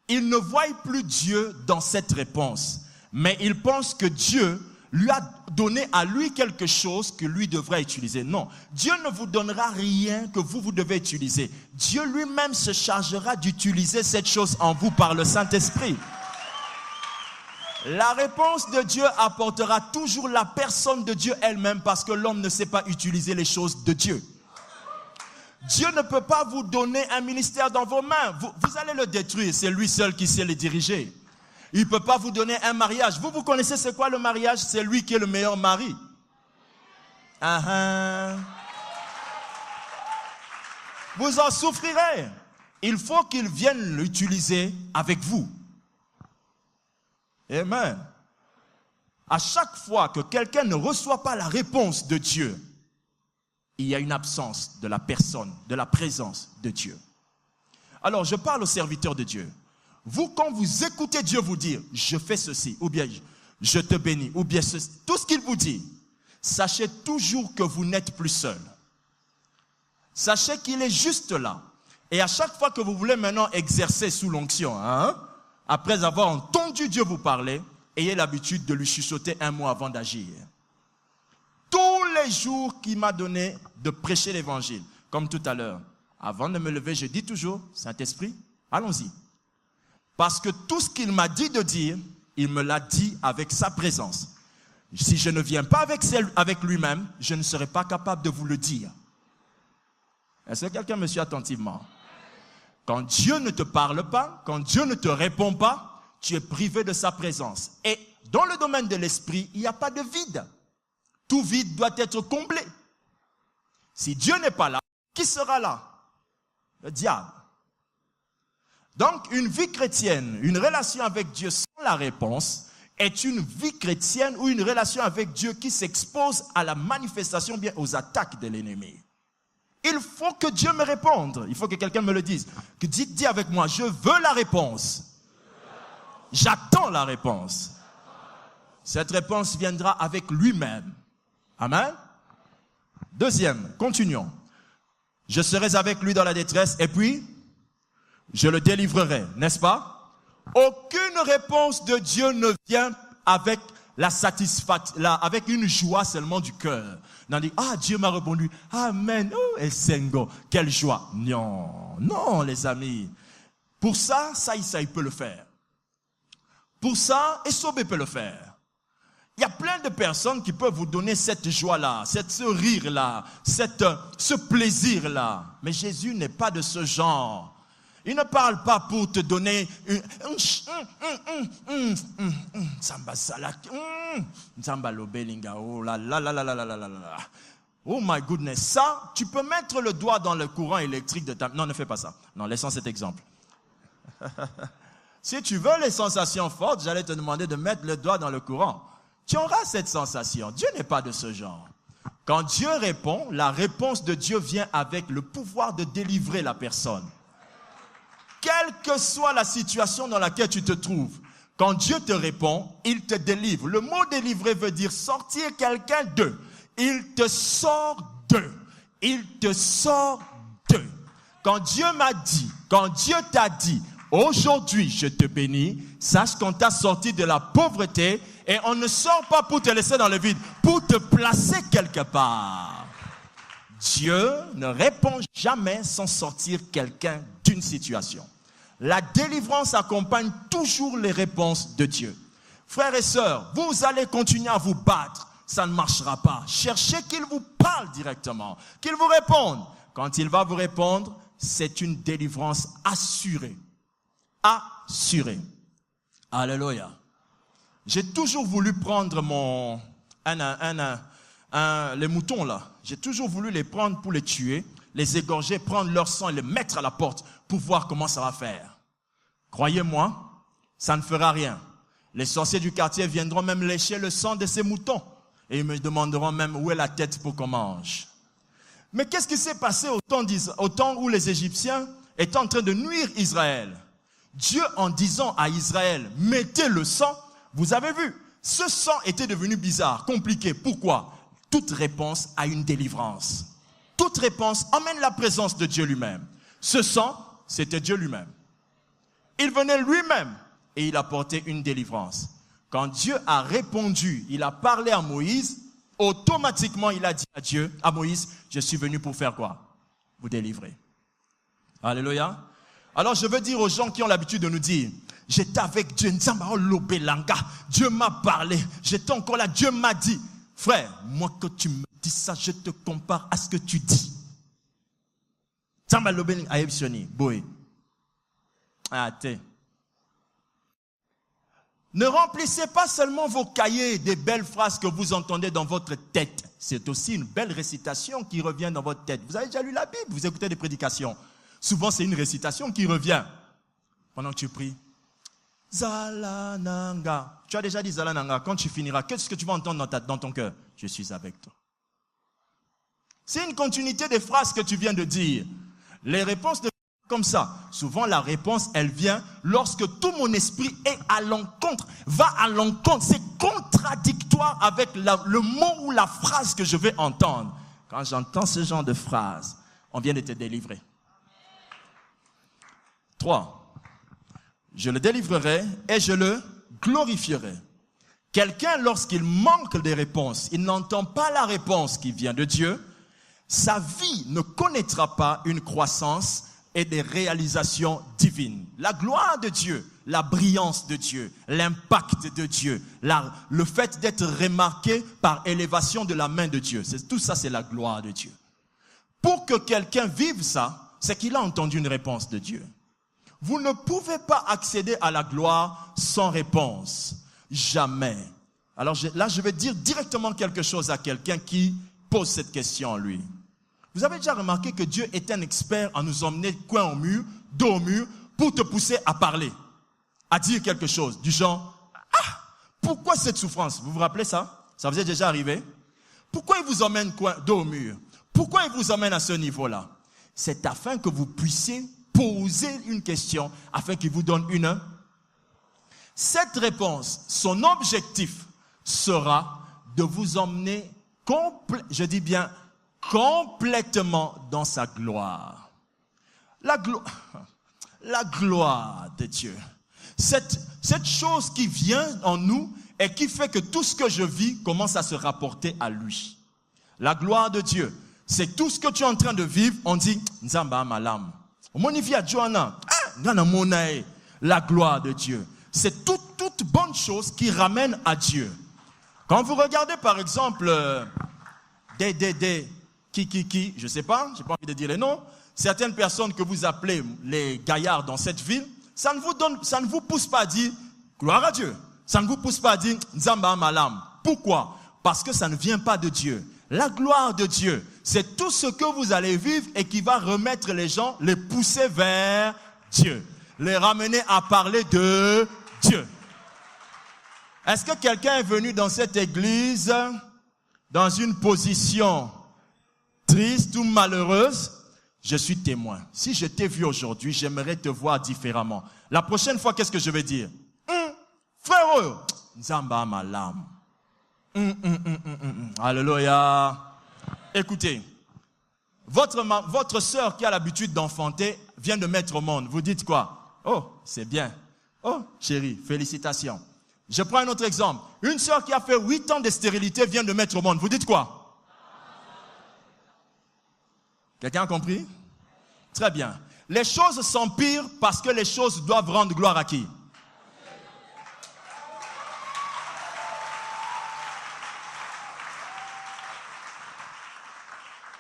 Speaker 1: ils ne voient plus Dieu dans cette réponse, mais ils pensent que Dieu lui a donné à lui quelque chose que lui devrait utiliser. Non, Dieu ne vous donnera rien que vous devez utiliser. Dieu lui-même se chargera d'utiliser cette chose en vous par le Saint-Esprit. La réponse de Dieu apportera toujours la personne de Dieu elle-même parce que l'homme ne sait pas utiliser les choses de Dieu. Dieu ne peut pas vous donner un ministère dans vos mains. Vous allez le détruire. C'est lui seul qui sait le diriger. Il ne peut pas vous donner un mariage. Vous connaissez c'est quoi le mariage? C'est lui qui est le meilleur mari. Vous en souffrirez. Il faut qu'il vienne l'utiliser avec vous. Amen. À chaque fois que quelqu'un ne reçoit pas la réponse de Dieu, il y a une absence de la personne, de la présence de Dieu. Alors, je parle aux serviteurs de Dieu. Vous, quand vous écoutez Dieu vous dire, je fais ceci, ou bien je te bénis, ou bien ceci, tout ce qu'il vous dit, sachez toujours que vous n'êtes plus seul. Sachez qu'il est juste là. Et à chaque fois que vous voulez maintenant exercer sous l'onction, après avoir entendu Dieu vous parler, ayez l'habitude de lui chuchoter un mot avant d'agir. Tous les jours qu'il m'a donné de prêcher l'évangile, comme tout à l'heure, avant de me lever, je dis toujours, Saint-Esprit, allons-y. Parce que tout ce qu'il m'a dit de dire, il me l'a dit avec sa présence. Si je ne viens pas avec lui-même, je ne serai pas capable de vous le dire. Est-ce que quelqu'un me suit attentivement? Quand Dieu ne te parle pas, quand Dieu ne te répond pas, tu es privé de sa présence. Et dans le domaine de l'esprit, il n'y a pas de vide. Tout vide doit être comblé. Si Dieu n'est pas là, qui sera là? Le diable. Donc, une vie chrétienne, une relation avec Dieu sans la réponse, est une vie chrétienne ou une relation avec Dieu qui s'expose à la manifestation, bien aux attaques de l'ennemi. Il faut que Dieu me réponde. Il faut que quelqu'un me le dise. Que dis avec moi, je veux la réponse. J'attends la réponse. Cette réponse viendra avec lui-même. Amen. Deuxième, continuons. Je serai avec lui dans la détresse et puis je le délivrerai, n'est-ce pas? Aucune réponse de Dieu ne vient avec la satisfaction, avec une joie seulement du cœur. On dit, ah, Dieu m'a répondu, amen, oh, Essengo, quelle joie. Non, non, les amis. Pour ça, il peut le faire. Pour ça, Esobé peut le faire. Il y a plein de personnes qui peuvent vous donner cette joie-là, ce rire-là, ce plaisir-là. Mais Jésus n'est pas de ce genre. Il ne parle pas pour te donner oh my goodness, ça, tu peux mettre le doigt dans le courant électrique de ta... Non, ne fais pas ça. Non, laissons cet exemple. Si tu veux les sensations fortes, j'allais te demander de mettre le doigt dans le courant. Tu auras cette sensation. Dieu n'est pas de ce genre. Quand Dieu répond, la réponse de Dieu vient avec le pouvoir de délivrer la personne. Quelle que soit la situation dans laquelle tu te trouves, quand Dieu te répond, il te délivre. Le mot délivrer veut dire sortir quelqu'un d'eux. Il te sort d'eux. Il te sort d'eux. Quand Dieu m'a dit, quand Dieu t'a dit, aujourd'hui je te bénis, sache qu'on t'a sorti de la pauvreté et on ne sort pas pour te laisser dans le vide, pour te placer quelque part. Dieu ne répond jamais sans sortir quelqu'un d'une situation. La délivrance accompagne toujours les réponses de Dieu. Frères et sœurs, vous allez continuer à vous battre, ça ne marchera pas. Cherchez qu'il vous parle directement, qu'il vous réponde. Quand il va vous répondre, c'est une délivrance assurée. Assurée. Alléluia. J'ai toujours voulu prendre les moutons là. J'ai toujours voulu les prendre pour les tuer, les égorger, prendre leur sang et les mettre à la porte pour voir comment ça va faire. Croyez-moi, ça ne fera rien. Les sorciers du quartier viendront même lécher le sang de ces moutons et ils me demanderont même où est la tête pour qu'on mange. Mais qu'est-ce qui s'est passé au temps où les Égyptiens étaient en train de nuire Israël? Dieu, en disant à Israël, mettez le sang, vous avez vu, ce sang était devenu bizarre, compliqué. Pourquoi? Toute réponse a une délivrance. Toute réponse amène la présence de Dieu lui-même. Ce sang, c'était Dieu lui-même. Il venait lui-même et il apportait une délivrance. Quand Dieu a répondu, il a parlé à Moïse, automatiquement il a dit à Moïse, je suis venu pour faire quoi? Vous délivrer. Alléluia. Alors je veux dire aux gens qui ont l'habitude de nous dire, j'étais avec Dieu, Dieu m'a parlé, j'étais encore là, Dieu m'a dit. Frère, moi que tu me dis ça, je te compare à ce que tu dis. Ne remplissez pas seulement vos cahiers des belles phrases que vous entendez dans votre tête. C'est aussi une belle récitation qui revient dans votre tête. Vous avez déjà lu la Bible, vous écoutez des prédications. Souvent, c'est une récitation qui revient. Pendant que tu pries, Zalananga. Tu as déjà dit Zalananga. Quand tu finiras, qu'est-ce que tu vas entendre dans ton cœur? Je suis avec toi. C'est une continuité des phrases que tu viens de dire. Les réponses de comme ça. Souvent, la réponse, elle vient lorsque tout mon esprit est à l'encontre, va à l'encontre. C'est contradictoire avec le mot ou la phrase que je vais entendre. Quand j'entends ce genre de phrase, on vient de te délivrer. 3. Je le délivrerai et je le glorifierai. Quelqu'un, lorsqu'il manque des réponses, il n'entend pas la réponse qui vient de Dieu, sa vie ne connaîtra pas une croissance et des réalisations divines. La gloire de Dieu, la brillance de Dieu, l'impact de Dieu, le fait d'être remarqué par élévation de la main de Dieu. Tout ça, c'est la gloire de Dieu. Pour que quelqu'un vive ça, c'est qu'il a entendu une réponse de Dieu. Vous ne pouvez pas accéder à la gloire sans réponse. Jamais. Alors là, je vais dire directement quelque chose à quelqu'un qui pose cette question en lui. Vous avez déjà remarqué que Dieu est un expert à nous emmener coin au mur, dos au mur, pour te pousser à parler, à dire quelque chose, du genre, ah, pourquoi cette souffrance? Vous vous rappelez ça? Ça vous est déjà arrivé? Pourquoi il vous emmène dos au mur? Pourquoi il vous emmène à ce niveau-là? C'est afin que vous puissiez poser une question, afin qu'il vous donne une. Cette réponse, son objectif sera de vous emmener, je dis bien, complètement dans sa gloire. La gloire de Dieu. Cette chose qui vient en nous et qui fait que tout ce que je vis commence à se rapporter à lui. La gloire de Dieu, c'est tout ce que tu es en train de vivre, on dit, Nzamba malam. La gloire de Dieu. C'est toute bonne chose qui ramène à Dieu. Quand vous regardez par exemple je ne sais pas, je n'ai pas envie de dire les noms, certaines personnes que vous appelez les gaillards dans cette ville, ça ne vous pousse pas à dire gloire à Dieu. Ça ne vous pousse pas à dire Nzamba malam. Pourquoi? Parce que ça ne vient pas de Dieu. La gloire de Dieu, c'est tout ce que vous allez vivre et qui va remettre les gens, les pousser vers Dieu. Les ramener à parler de Dieu. Est-ce que quelqu'un est venu dans cette église dans une position triste ou malheureuse? Je suis témoin. Si je t'ai vu aujourd'hui, j'aimerais te voir différemment. La prochaine fois, qu'est-ce que je vais dire? Frère, Nzamba malam. Alléluia. Écoutez, votre sœur qui a l'habitude d'enfanter vient de mettre au monde. Vous dites quoi? Oh, c'est bien. Oh, chérie, félicitations. Je prends un autre exemple. Une sœur qui a fait 8 ans de stérilité vient de mettre au monde. Vous dites quoi? Quelqu'un a compris? Très bien. Les choses s'empirent parce que les choses doivent rendre gloire à qui?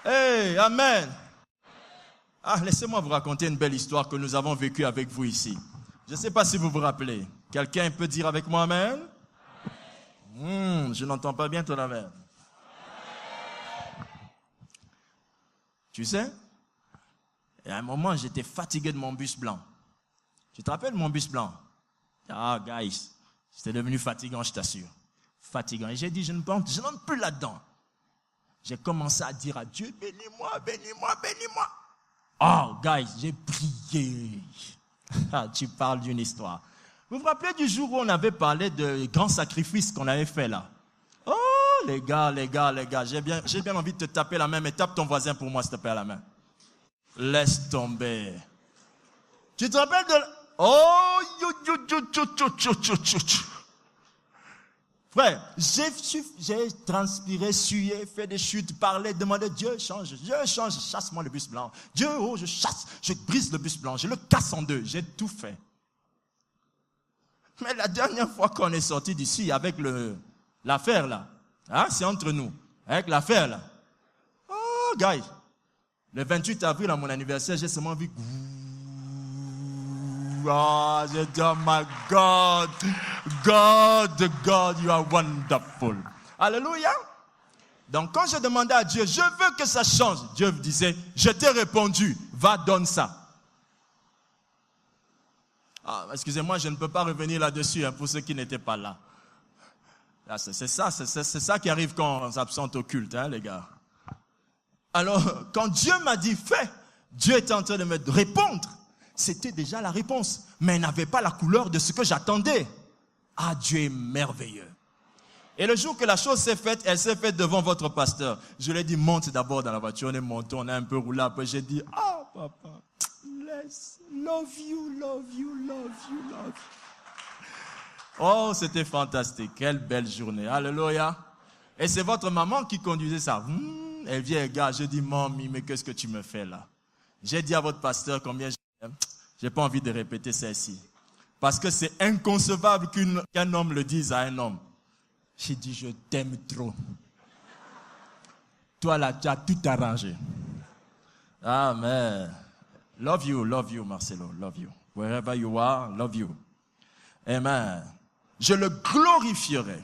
Speaker 1: Hey, amen. Ah, laissez-moi vous raconter une belle histoire que nous avons vécue avec vous ici. Je ne sais pas si vous vous rappelez. Quelqu'un peut dire avec moi amen? Je n'entends pas bien ton amen. Tu sais, à un moment, j'étais fatigué de mon bus blanc. Tu te rappelles mon bus blanc? Ah, guys, c'était devenu fatigant, je t'assure. Fatigant. Et j'ai dit, je n'entre plus là-dedans. J'ai commencé à dire à Dieu, bénis-moi, bénis-moi, bénis-moi. Oh, guys, j'ai prié. Tu parles d'une histoire. Vous vous rappelez du jour où on avait parlé de grands sacrifices qu'on avait fait là? Oh, les gars, j'ai bien envie de te taper la main, mais tape ton voisin pour moi, s'il te plaît, à la main. Laisse tomber. Tu te rappelles de... Oh, frère, j'ai transpiré, sué, fait des chutes, parlé, demandé, Dieu change, chasse-moi le bus blanc. Dieu, oh, je brise le bus blanc, je le casse en deux, j'ai tout fait. Mais la dernière fois qu'on est sorti d'ici avec l'affaire là, hein, c'est entre nous, avec l'affaire là. Oh, guys, le 28 avril à mon anniversaire, j'ai seulement vu... Oh, j'ai dit, oh my God, God, you are wonderful. Alléluia. Donc quand je demandais à Dieu, je veux que ça change, Dieu me disait, je t'ai répondu, va, donne ça. Ah, excusez-moi, je ne peux pas revenir là-dessus hein, pour ceux qui n'étaient pas là. Là c'est ça qui arrive quand on s'absente au culte, hein, les gars. Alors, quand Dieu m'a dit, fais, Dieu était en train de me répondre. C'était déjà la réponse, mais elle n'avait pas la couleur de ce que j'attendais. Ah, Dieu est merveilleux. Et le jour que la chose s'est faite, elle s'est faite devant votre pasteur. Je lui ai dit, monte d'abord dans la voiture, on est monté, on a un peu roulé. Après, j'ai dit, ah, papa, love you. Oh, c'était fantastique. Quelle belle journée. Alléluia. Et c'est votre maman qui conduisait ça. Elle vient, gars, je dis, mamie, mais qu'est-ce que tu me fais là? J'ai dit à votre pasteur combien j'ai pas envie de répéter ça ici. Parce que c'est inconcevable qu'un homme le dise à un homme. J'ai dit, je t'aime trop. Toi là, tu as tout arrangé. Amen. Love you, Marcelo, love you. Wherever you are, love you. Amen. Je le glorifierai.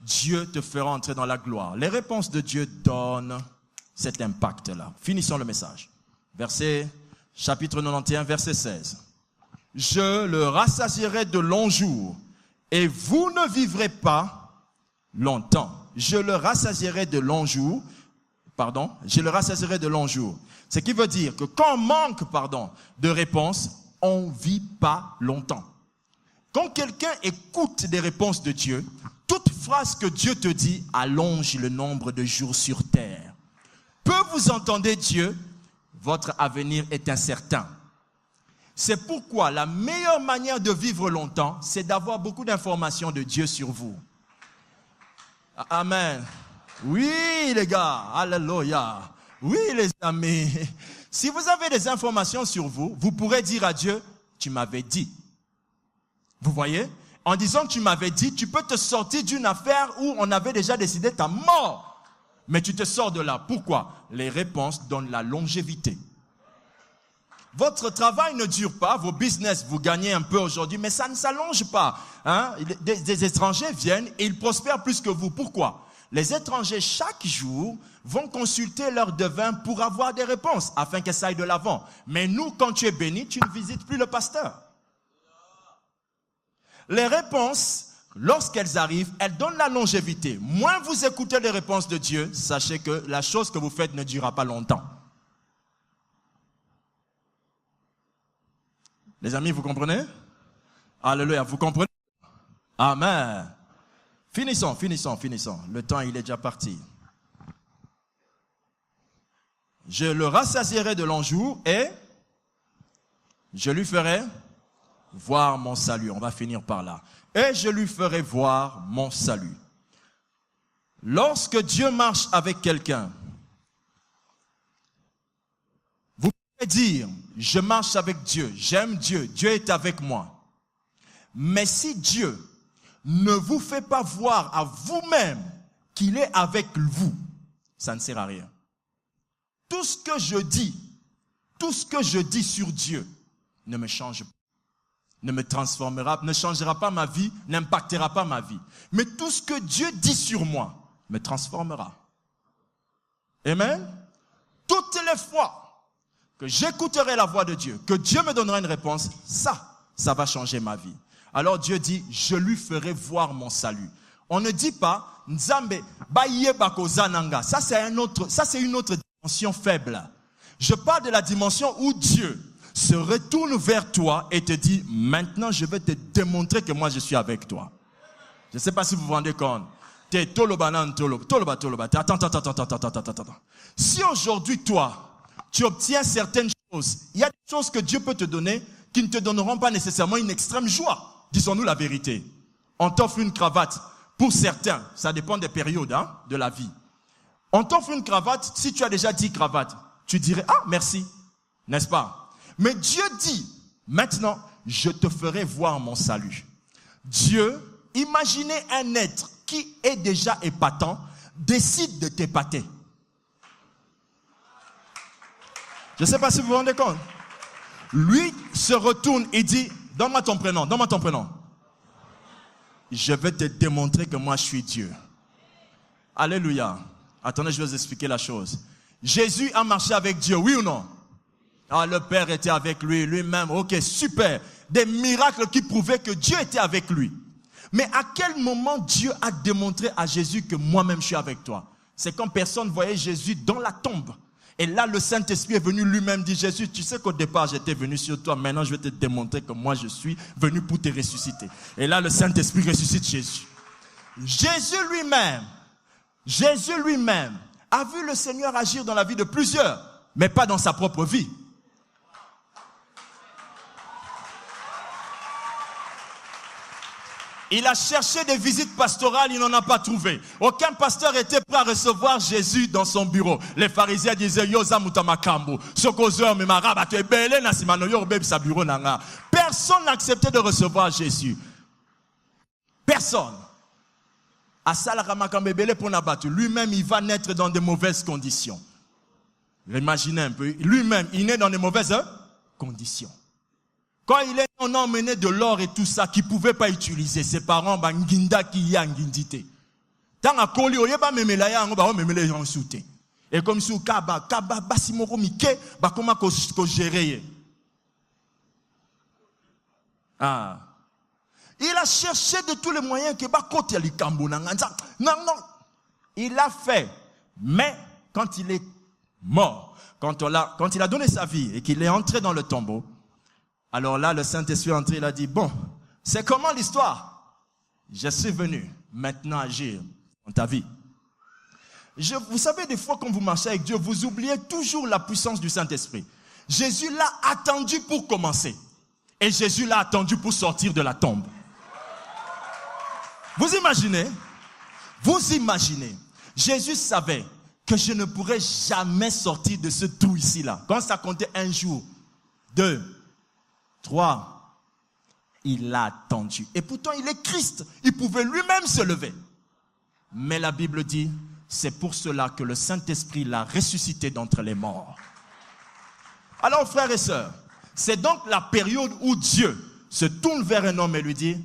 Speaker 1: Dieu te fera entrer dans la gloire. Les réponses de Dieu donnent cet impact-là. Finissons le message. Chapitre 91, verset 16. Je le rassasierai de longs jours et vous ne vivrez pas longtemps. Je le rassasierai de longs jours. Je le rassasierai de longs jours. Ce qui veut dire que quand on manque, de réponses, on ne vit pas longtemps. Quand quelqu'un écoute des réponses de Dieu, toute phrase que Dieu te dit allonge le nombre de jours sur terre. Peu vous entendez Dieu, votre avenir est incertain. C'est pourquoi la meilleure manière de vivre longtemps, c'est d'avoir beaucoup d'informations de Dieu sur vous. Amen. Oui, les gars, alléluia. Oui, les amis. Si vous avez des informations sur vous, vous pourrez dire à Dieu, tu m'avais dit. Vous voyez? En disant tu m'avais dit, tu peux te sortir d'une affaire où on avait déjà décidé ta mort. Mais tu te sors de là. Pourquoi? Les réponses donnent la longévité. Votre travail ne dure pas, vos business, vous gagnez un peu aujourd'hui, mais ça ne s'allonge pas. Hein? Des étrangers viennent et ils prospèrent plus que vous. Pourquoi? Les étrangers, chaque jour, vont consulter leur devin pour avoir des réponses, afin que ça aille de l'avant. Mais nous, quand tu es béni, tu ne visites plus le pasteur. Les réponses, lorsqu'elles arrivent, elles donnent la longévité. Moins vous écoutez les réponses de Dieu, sachez que la chose que vous faites ne durera pas longtemps. Les amis, vous comprenez? Alléluia, vous comprenez? Amen. Finissons. Le temps, il est déjà parti. Je le rassasierai de longs jours et je lui ferai voir mon salut. On va finir par là. Et je lui ferai voir mon salut. Lorsque Dieu marche avec quelqu'un, vous pouvez dire, je marche avec Dieu, j'aime Dieu, Dieu est avec moi. Mais si Dieu ne vous fait pas voir à vous-même qu'il est avec vous, ça ne sert à rien. Tout ce que je dis sur Dieu ne me change pas, ne me transformera, ne changera pas ma vie, n'impactera pas ma vie. Mais tout ce que Dieu dit sur moi me transformera. Amen. Toutes les fois que j'écouterai la voix de Dieu, que Dieu me donnera une réponse, ça va changer ma vie. Alors Dieu dit, je lui ferai voir mon salut. On ne dit pas, Nzambe, baye bakozananga. Ça c'est une autre dimension faible. Je parle de la dimension où Dieu se retourne vers toi et te dit, maintenant je vais te démontrer que moi je suis avec toi. Je ne sais pas si vous vous rendez compte. Attends. Si aujourd'hui toi, tu obtiens certaines choses, il y a des choses que Dieu peut te donner qui ne te donneront pas nécessairement une extrême joie. Disons-nous la vérité. On t'offre une cravate. Pour certains, ça dépend des périodes de la vie. On t'offre une cravate, si tu as déjà 10 cravates, tu dirais, ah merci, n'est-ce pas? Mais Dieu dit, maintenant, je te ferai voir mon salut. Dieu, imaginez un être qui est déjà épatant, décide de t'épater. Je ne sais pas si vous vous rendez compte. Lui se retourne et dit, donne-moi ton prénom. Je vais te démontrer que moi je suis Dieu. Alléluia. Attendez, je vais vous expliquer la chose. Jésus a marché avec Dieu, oui ou non? Ah, le Père était avec lui, lui-même. Ok, super. Des miracles qui prouvaient que Dieu était avec lui. Mais à quel moment Dieu a démontré à Jésus que moi-même je suis avec toi? C'est quand personne voyait Jésus dans la tombe. Et là, le Saint-Esprit est venu lui-même dire, Jésus, tu sais qu'au départ, j'étais venu sur toi. Maintenant, je vais te démontrer que moi, je suis venu pour te ressusciter. Et là, le Saint-Esprit ressuscite Jésus. Jésus lui-même a vu le Seigneur agir dans la vie de plusieurs, mais pas dans sa propre vie. Il a cherché des visites pastorales, il n'en a pas trouvé. Aucun pasteur était prêt à recevoir Jésus dans son bureau. Les pharisiens disaient, personne n'a accepté de recevoir Jésus. Personne. Lui-même, il va naître dans de mauvaises conditions. Imaginez un peu, lui-même, il naît dans de mauvaises conditions. Quand il est emmené de l'or et tout ça, qu'il ne pouvait pas utiliser, ses parents, nginda qui y a ngindité. Tant à Koli, il n'y a pas même là, on va même les gens souter. Et comme si kaba basimoko mike, comment qu'on gérer. Ah. Il a cherché de tous les moyens que côté ali kambo non. Il l'a fait. Mais quand il est mort, quand il a donné sa vie et qu'il est entré dans le tombeau, alors là, le Saint-Esprit est entré, il a dit, bon, c'est comment l'histoire? Je suis venu maintenant agir dans ta vie. Vous savez, des fois, quand vous marchez avec Dieu, vous oubliez toujours la puissance du Saint-Esprit. Jésus l'a attendu pour commencer. Et Jésus l'a attendu pour sortir de la tombe. Vous imaginez? Vous imaginez? Jésus savait que je ne pourrais jamais sortir de ce trou ici-là. Quand ça comptait 1 jour, 2, 3, il l'a attendu. Et pourtant, il est Christ. Il pouvait lui-même se lever. Mais la Bible dit, c'est pour cela que le Saint-Esprit l'a ressuscité d'entre les morts. Alors, frères et sœurs, c'est donc la période où Dieu se tourne vers un homme et lui dit,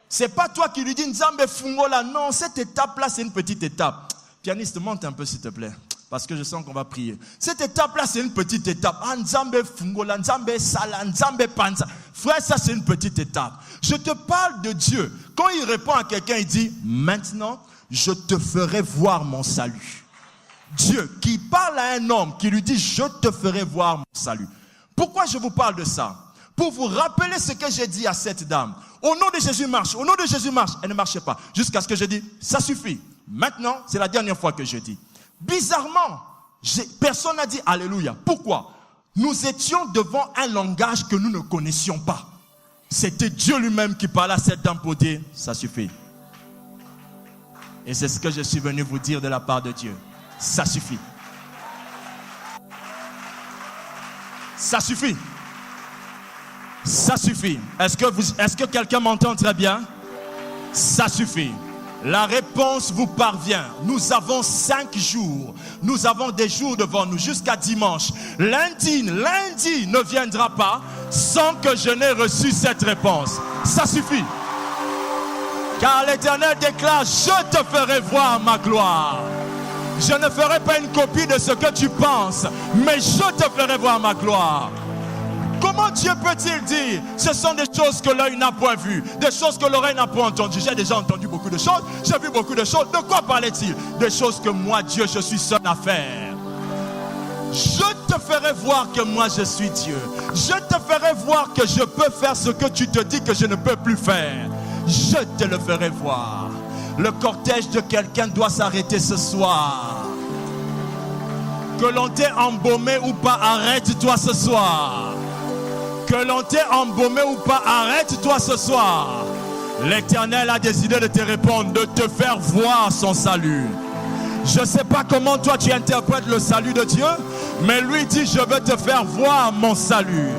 Speaker 1: c'est pas toi qui lui dis Nzambe fungola. Non, cette étape-là, c'est une petite étape. Pianiste, monte un peu s'il te plaît, parce que je sens qu'on va prier. Cette étape-là, c'est une petite étape. Ah, Nzambe fungola, Nzambe sala, Nzambe panza. Frère, ça c'est une petite étape. Je te parle de Dieu. Quand il répond à quelqu'un, il dit, maintenant, je te ferai voir mon salut. Dieu qui parle à un homme, qui lui dit, je te ferai voir mon salut. Pourquoi je vous parle de ça? Pour vous rappeler ce que j'ai dit à cette dame. Au nom de Jésus marche, au nom de Jésus marche. Elle ne marchait pas. Jusqu'à ce que je dis, ça suffit. Maintenant, c'est la dernière fois que je dis. Bizarrement, personne n'a dit Alléluia. Pourquoi? Nous étions devant un langage que nous ne connaissions pas. C'était Dieu lui-même qui parlait à cette dame pour dire, ça suffit. Et c'est ce que je suis venu vous dire de la part de Dieu. Ça suffit. Ça suffit. Ça suffit. Est-ce que quelqu'un m'entend très bien? Ça suffit. La réponse vous parvient. Nous avons 5 jours. Nous avons des jours devant nous jusqu'à dimanche. Lundi ne viendra pas sans que je n'ai reçu cette réponse. Ça suffit. Car l'Éternel déclare, je te ferai voir ma gloire. Je ne ferai pas une copie de ce que tu penses, mais je te ferai voir ma gloire. Comment Dieu peut-il dire? Ce sont des choses que l'œil n'a point vues, des choses que l'oreille n'a point entendues. J'ai déjà entendu beaucoup de choses, j'ai vu beaucoup de choses. De quoi parlait-il? Des choses que moi, Dieu, je suis seul à faire. Je te ferai voir que moi, je suis Dieu. Je te ferai voir que je peux faire ce que tu te dis que je ne peux plus faire. Je te le ferai voir. Le cortège de quelqu'un doit s'arrêter ce soir. Que l'on t'ait embaumé ou pas, arrête-toi ce soir. Que l'on t'ait embaumé ou pas, arrête-toi ce soir. L'Éternel a décidé de te répondre, de te faire voir son salut. Je ne sais pas comment toi tu interprètes le salut de Dieu, mais lui dit, je veux te faire voir mon salut.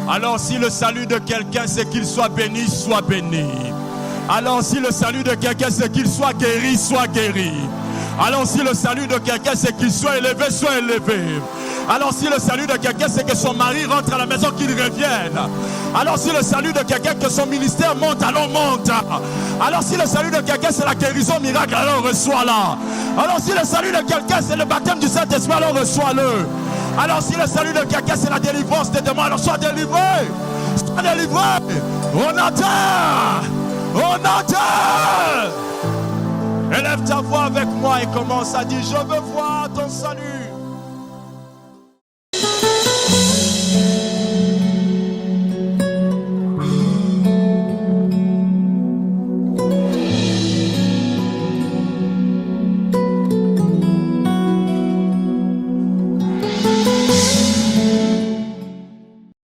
Speaker 1: Alors si le salut de quelqu'un c'est qu'il soit béni, soit béni. Alors si le salut de quelqu'un c'est qu'il soit guéri, soit guéri. Alors si le salut de quelqu'un c'est qu'il soit élevé, soit élevé. Alors si le salut de quelqu'un c'est que son mari rentre à la maison, qu'il revienne. Alors si le salut de quelqu'un que son ministère monte, alors monte. Alors si le salut de quelqu'un c'est la guérison miracle, alors reçois-la. Alors si le salut de quelqu'un c'est le baptême du Saint-Esprit, alors reçois-le. Alors si le salut de quelqu'un c'est la délivrance des démons, alors sois délivré. Sois délivré. On entend. On entend. Élève ta voix avec moi et commence à dire, je veux voir ton salut.